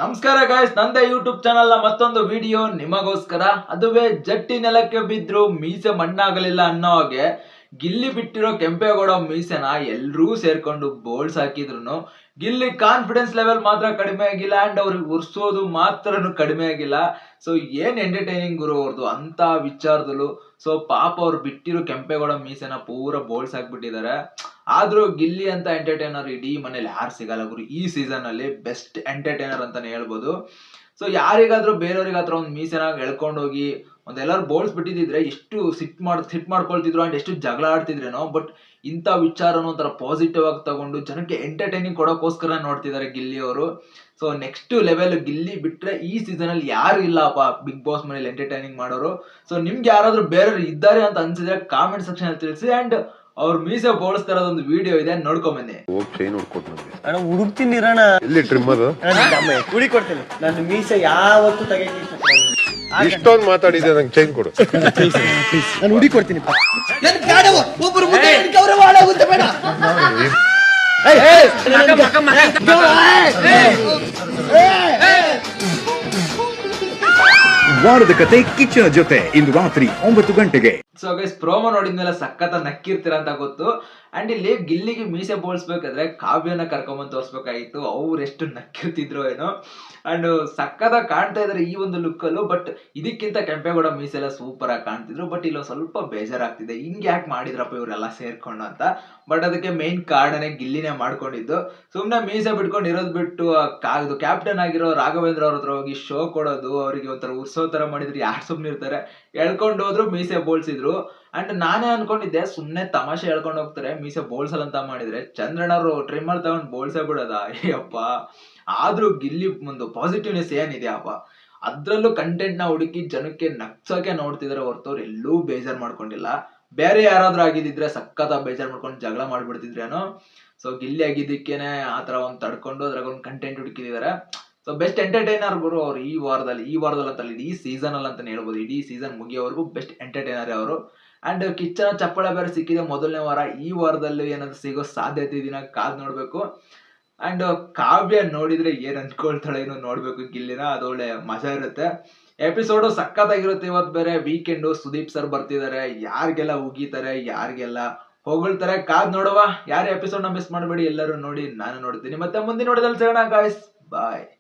ನಮಸ್ಕಾರ ಗಾಯ್ಸ್, ನಂದೇ YouTube channel ನ ಮತ್ತೊಂದು ವಿಡಿಯೋ ನಿಮಗೋಸ್ಕರ. ಅದುವೇ ಜಟ್ಟಿ ನೆಲಕ್ಕೆ ಬಿದ್ರು ಮೀಸೆ ಮಣ್ಣಾಗಲಿಲ್ಲ ಅನ್ನೋ ಹಾಗೆ ಗಿಲ್ಲಿ ಬಿಟ್ಟಿರೋ ಕೆಂಪೇಗೌಡ ಮೀಸೆನ ಎಲ್ರೂ ಸೇರ್ಕೊಂಡು ಬೋಲ್ಸ್ ಹಾಕಿದ್ರು ಗಿಲ್ಲಿ ಕಾನ್ಫಿಡೆನ್ಸ್ ಲೆವೆಲ್ ಮಾತ್ರ ಕಡಿಮೆ ಆಗಿಲ್ಲ ಅಂಡ್ ಅವ್ರಿಗೆ ಉರ್ಸೋದು ಮಾತ್ರನು ಕಡಿಮೆ ಆಗಿಲ್ಲ. ಸೊ ಏನ್ ಎಂಟರ್ಟೈನಿಂಗ್ ಗುರು ಅವ್ರದ್ದು ಅಂತ ವಿಚಾರದಲ್ಲೂ. ಸೊ ಪಾಪ ಅವ್ರು ಬಿಟ್ಟಿರೋ ಕೆಂಪೇಗೌಡ ಮೀಸೆನ ಪೂರ ಬೋಲ್ಸ್ ಹಾಕ್ಬಿಟ್ಟಿದ್ದಾರೆ. ಆದ್ರೂ ಗಿಲ್ಲಿ ಅಂತ ಎಂಟರ್ಟೈನರ್ ಇಡೀ ಮನೇಲಿ ಯಾರು ಸಿಗಲ್ಲ ಗುರು. ಈ ಸೀಸನ್ ಅಲ್ಲಿ ಬೆಸ್ಟ್ ಎಂಟರ್ಟೈನರ್ ಅಂತಾನೆ ಹೇಳ್ಬೋದು. ಸೊ ಯಾರಿಗಾದ್ರೂ ಬೇರೆಯವ್ರಿಗಾತ್ರ ಒಂದು ಮೀಸೆನ ಎಳ್ಕೊಂಡೋಗಿ ಒಂದೆಲ್ಲರೂ ಬೋಲ್ಸ್ ಬಿಟ್ಟಿದ್ರೆ ಎಷ್ಟು ಸಿಟ್ ಮಾಡ್ಕೊಳ್ತಿದ್ರು ಅಂಡ್ ಎಷ್ಟು ಜಗಳ ಆಡ್ತಿದ್ರೇನೋ. ಬಟ್ ಇಂಥ ವಿಚಾರನ ಒಂಥರ ಪಾಸಿಟಿವ್ ಆಗಿ ತಗೊಂಡು ಜನಕ್ಕೆ ಎಂಟರ್ಟೈನಿಂಗ್ ಕೊಡೋಕೋಸ್ಕರ ನೋಡ್ತಿದ್ದಾರೆ ಗಿಲ್ಲಿ ಅವರು. ಸೊ ನೆಕ್ಸ್ಟ್ ಲೆವೆಲ್ ಗಿಲ್ಲಿ ಬಿಟ್ರೆ ಈ ಸೀಸನ್ ಅಲ್ಲಿ ಯಾರು ಇಲ್ಲಪ್ಪ ಬಿಗ್ ಬಾಸ್ ಮನೇಲಿ ಎಂಟರ್ಟೈನಿಂಗ್ ಮಾಡೋರು. ಸೊ ನಿಮ್ಗೆ ಯಾರಾದ್ರೂ ಬೇರೆಯವ್ರು ಇದ್ದಾರೆ ಅಂತ ಅನ್ಸಿದ್ರೆ ಕಾಮೆಂಟ್ ಸೆಕ್ಷನ್ ಅಲ್ಲಿ ತಿಳಿಸಿ. ಅಂಡ್ ಅವ್ರ ಮೀಸೆ ಬೋಳಿಸ್ತಾ ಇರೋದೊಂದು ವಿಡಿಯೋ ಇದೆ, ನೋಡ್ಕೊಂಡ್ ಬನ್ನಿ. ಹುಡುಕ್ತೀನಿ ಎಲ್ಲಿ ಟ್ರಿಮ್ ಅದು ಹುಡಿ ಕೊಡ್ತೀನಿ. ನನ್ನ ಮೀಸೆ ಯಾವತ್ತೂ ತೆಗೆಯಕ್ಕೆ ಇಷ್ಟೊಂದು ಮಾತಾಡಿದೆ, ನಂಗೆ ಚೈನ್ ಕೊಡು. ನಾನು ಹುಡಿ ಕೊಡ್ತೀನಿ. ವಾರದ ಕತೆ ಕಿಚ್ಚನ ಜೊತೆ ಇಂದು ರಾತ್ರಿ 9 ಗಂಟೆಗೆ. ಸೊ ಗೈಸ್, ಪ್ರೋಮೋ ನೋಡಿದ್ಮೇಲೆ ಸಖತ್ ನಕ್ಕಿರ್ತೀರ ಅಂತ ಗೊತ್ತು. ಅಂಡ್ ಇಲ್ಲಿ ಗಿಲ್ಲಿಗೆ ಮೀಸೆ ಬೋಳ್ಸ್ಬೇಕಾದ್ರೆ ಕಾವ್ಯನ ಕರ್ಕೊಂಬಂದ್ ತೋರ್ಸ್ಬೇಕಾಗಿತ್ತು. ಅವ್ರು ಎಷ್ಟು ನಕ್ಕಿರ್ತಿದ್ರು ಏನೋ. ಅಂಡ್ ಸಖತ್ತಾಗಿ ಕಾಣ್ತಾ ಇದಾರೆ ಈ ಒಂದು ಲುಕ್ ಅಲ್ಲೂ. ಬಟ್ ಇದಕ್ಕಿಂತ ಕೆಂಪೇಗೌಡ ಮೀಸೆ ಎಲ್ಲ ಸೂಪರ್ ಆಗಿ ಕಾಣ್ತಿದ್ರು. ಬಟ್ ಇಲ್ಲಿ ಸ್ವಲ್ಪ ಬೇಜಾರಾಗ್ತಿದೆ, ಹಿಂಗೆ ಯಾಕೆ ಮಾಡಿದ್ರಪ್ಪ ಇವರೆಲ್ಲ ಸೇರ್ಕೊಂಡು ಅಂತ. ಬಟ್ ಅದಕ್ಕೆ ಮೇನ್ ಕಾರಣನೇ ಗಿಲ್ಲಿನೇ ಮಾಡ್ಕೊಂಡಿದ್ದು. ಸುಮ್ನೆ ಮೀಸೆ ಬಿಟ್ಕೊಂಡು ಇರೋದ್ ಬಿಟ್ಟು ಕ್ಯಾಪ್ಟನ್ ಆಗಿರೋ ರಾಘವೇಂದ್ರ ಅವ್ರ ಹತ್ರ ಹೋಗಿ ಶೋ ಕೊಡೋದು, ಅವರಿಗೆ ಒಂಥರ ಉರ್ಸೋ ತರ ಮಾಡಿದ್ರೆ ಯಾರು ಸುಮ್ನೆ ಇರ್ತಾರೆ. ಎಳ್ಕೊಂಡು ಹೋದ್ರು ಮೀಸೆ ಬೋಳ್ಸಿದ್ರು. ಅಂಡ್ ನಾನೇ ಅನ್ಕೊಂಡಿದ್ದೆ ಸುಮ್ನೆ ತಮಾಷೆ ಹೇಳ್ಕೊಂಡು ಹೋಗ್ತಾರೆ ಮೀಸೆ ಬೋಳ್ಸಲ್ ಅಂತ ಮಾಡಿದ್ರೆ ಚಂದ್ರಣ್ಣವ್ರು ಟ್ರಿಮ್ಮರ್ ತಗೊಂಡ್ ಬೋಳ್ಸೇ ಬಿಡೋದ ಅಯ್ಯಪ್ಪ. ಆದ್ರೂ ಗಿಲ್ಲಿ ಒಂದು ಪಾಸಿಟಿವ್ನೆಸ್ ಏನಿದೆಯಪ್ಪ, ಅದ್ರಲ್ಲೂ ಕಂಟೆಂಟ್ ನ ಹುಡುಕಿ ಜನಕ್ಕೆ ನಗ್ಸೋಕೆ ನೋಡ್ತಿದಾರೆ ಹೊರತು ಅವ್ರು ಎಲ್ಲೂ ಬೇಜಾರ್ ಮಾಡ್ಕೊಂಡಿಲ್ಲ. ಬೇರೆ ಯಾರಾದ್ರೂ ಆಗಿದ್ರೆ ಸಖತ್ ಬೇಜಾರ್ ಮಾಡ್ಕೊಂಡು ಜಗಳ ಮಾಡ್ಬಿಡ್ತಿದ್ರೇನೋ. ಸೊ ಗಿಲ್ಲಿ ಆಗಿದ್ದಕ್ಕೇನೆ ಆತರ ಒಂದ್ ತಡ್ಕೊಂಡು ಅದ್ರಾಗ ಒಂದು ಕಂಟೆಂಟ್ ಹುಡುಕಿದ್ದಾರೆ. ಸೊ ಬೆಸ್ಟ್ ಎಂಟರ್ಟೈನರ್ ಗುರು ಅವ್ರು ಈ ವಾರದಲ್ಲಿ ಅಂತಲ್ಲ, ಇಡೀ ಸೀಸನ್ ಅಲ್ಲಿ ಅಂತಾನೆ ಹೇಳ್ಬೋದು. ಇಡೀ ಸೀಸನ್ ಮುಗಿಯೋವರೆಗೂ ಬೆಸ್ಟ್ ಎಂಟರ್ಟೈನರ್ ಅವರು. ಅಂಡ್ ಕಿಚ್ಚನ ಚಪ್ಪಳ ಬೇರೆ ಸಿಕ್ಕಿದೆ ಮೊದಲನೇ ವಾರ. ಈ ವಾರದಲ್ಲಿ ಏನಾದ್ರು ಸಿಗೋ ಸಾಧ್ಯತೆ ಇದೀನ ಕಾದ್ ನೋಡ್ಬೇಕು. ಅಂಡ್ ಕಾವ್ಯ ನೋಡಿದ್ರೆ ಏನ್ ಅನ್ಕೊಳ್ತಾಳೆ ಏನೋ ನೋಡ್ಬೇಕು ಗಿಲ್ಲಿನ. ಅದೊಳ್ಳೆ ಮಜಾ ಇರುತ್ತೆ. ಎಪಿಸೋಡು ಸಖತ್ತಾಗಿರುತ್ತೆ. ಇವತ್ತು ಬೇರೆ ವೀಕೆಂಡು, ಸುದೀಪ್ ಸರ್ ಬರ್ತಿದ್ದಾರೆ. ಯಾರಿಗೆಲ್ಲ ಉಗಿತಾರೆ, ಯಾರಿಗೆಲ್ಲ ಹೊಗಳ್ತಾರೆ, ಕಾದ್ ನೋಡುವ. ಯಾರು ಎಪಿಸೋಡ್ ನ ಮಿಸ್ ಮಾಡಬೇಡಿ, ಎಲ್ಲರೂ ನೋಡಿ. ನಾನು ನೋಡ್ತೀನಿ. ಮತ್ತೆ ಮುಂದಿನ ನೋಡಿದಲ್ಲಿ ಸಿಗೋಣ ಗಾಯ್ಸ್, ಬಾಯ್.